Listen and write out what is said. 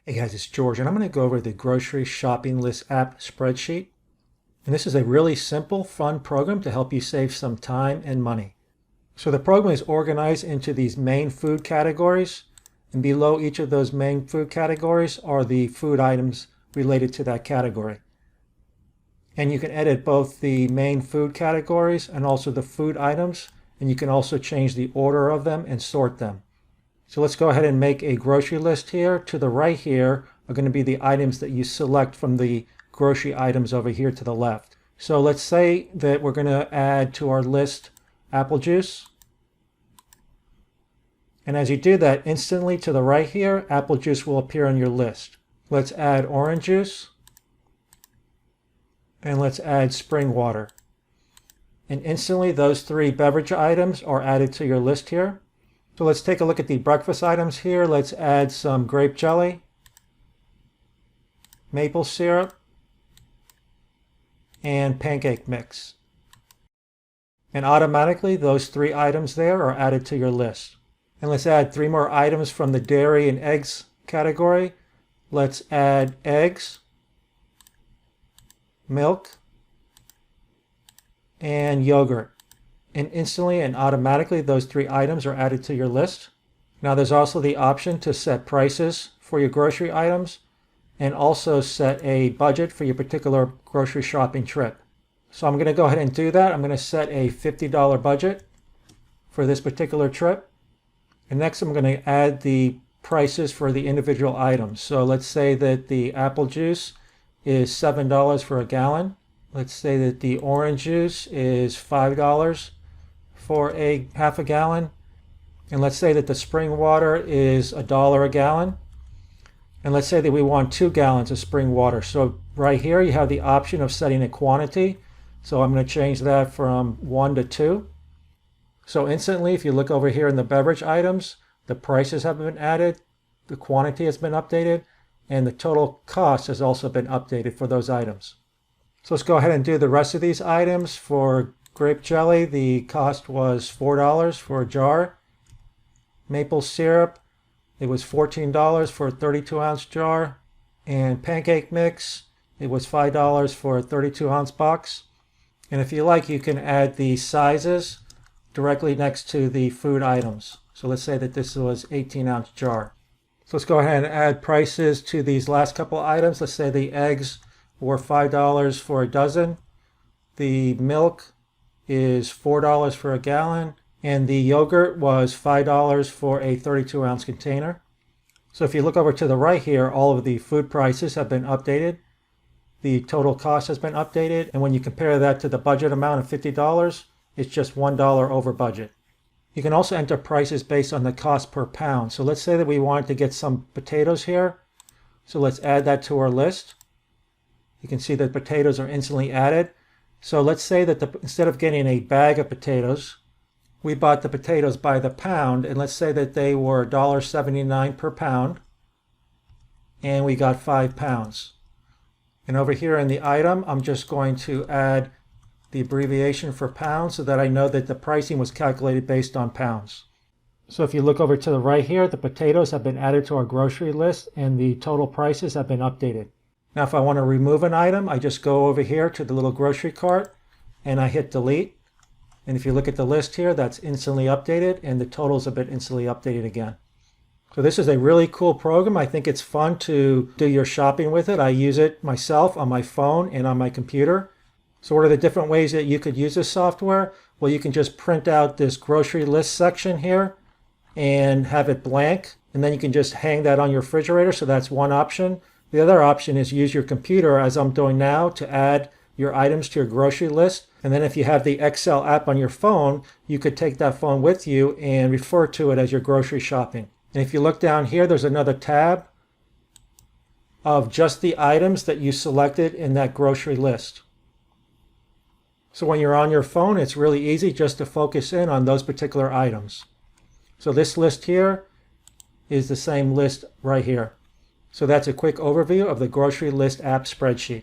Hey guys, it's George, and I'm going to go over the grocery shopping list app spreadsheet. And this is a really simple, fun program to help you save some time and money. So the program is organized into these main food categories, and below each of those main food categories are the food items related to that category. And you can edit both the main food categories and also the food items, and you can also change the order of them and sort them. So let's go ahead and make a grocery list here. To the right here are going to be the items that you select from the grocery items over here to the left. So let's say that we're going to add to our list apple juice. And as you do that, instantly to the right here, apple juice will appear on your list. Let's add orange juice. And let's add spring water. And instantly those three beverage items are added to your list here. So let's take a look at the breakfast items here. Let's add some grape jelly, maple syrup, and pancake mix. And automatically those three items there are added to your list. And let's add three more items from the dairy and eggs category. Let's add eggs, milk, and yogurt. And instantly and automatically those three items are added to your list. Now there's also the option to set prices for your grocery items and also set a budget for your particular grocery shopping trip. So I'm going to go ahead and do that. I'm going to set a $50 budget for this particular trip. And next I'm going to add the prices for the individual items. So let's say that the apple juice is $7 for a gallon. Let's say that the orange juice is $5 for a half a gallon. And let's say that the spring water is $1 a gallon. And let's say that we want 2 gallons of spring water. So right here you have the option of setting a quantity. So I'm going to change that from 1 to 2. So instantly, if you look over here in the beverage items, the prices have been added, the quantity has been updated, and the total cost has also been updated for those items. So let's go ahead and do the rest of these items. For grape jelly, the cost was $4 for a jar. Maple syrup, it was $14 for a 32-ounce jar. And pancake mix, it was $5 for a 32-ounce box. And if you like, you can add the sizes directly next to the food items. So let's say that this was 18-ounce jar. So let's go ahead and add prices to these last couple items. Let's say the eggs were $5 for a dozen. The milk is $4 for a gallon, and the yogurt was $5 for a 32-ounce container. So if you look over to the right here, all of the food prices have been updated. The total cost has been updated, and when you compare that to the budget amount of $50, it's just $1 over budget. You can also enter prices based on the cost per pound. So let's say that we wanted to get some potatoes here. So let's add that to our list. You can see that potatoes are instantly added. So let's say that instead of getting a bag of potatoes, we bought the potatoes by the pound, and let's say that they were $1.79 per pound, and we got 5 pounds. And over here in the item, I'm just going to add the abbreviation for pounds so that I know that the pricing was calculated based on pounds. So if you look over to the right here, the potatoes have been added to our grocery list and the total prices have been updated. Now if I want to remove an item, I just go over here to the little grocery cart and I hit delete. And if you look at the list here, that's instantly updated and the totals have been instantly updated again. So this is a really cool program. I think it's fun to do your shopping with it. I use it myself on my phone and on my computer. So what are the different ways that you could use this software? Well, you can just print out this grocery list section here and have it blank. And then you can just hang that on your refrigerator. So that's one option. The other option is use your computer, as I'm doing now, to add your items to your grocery list. And then if you have the Excel app on your phone, you could take that phone with you and refer to it as your grocery shopping. And if you look down here, there's another tab of just the items that you selected in that grocery list. So when you're on your phone, it's really easy just to focus in on those particular items. So this list here is the same list right here. So that's a quick overview of the grocery list app spreadsheet.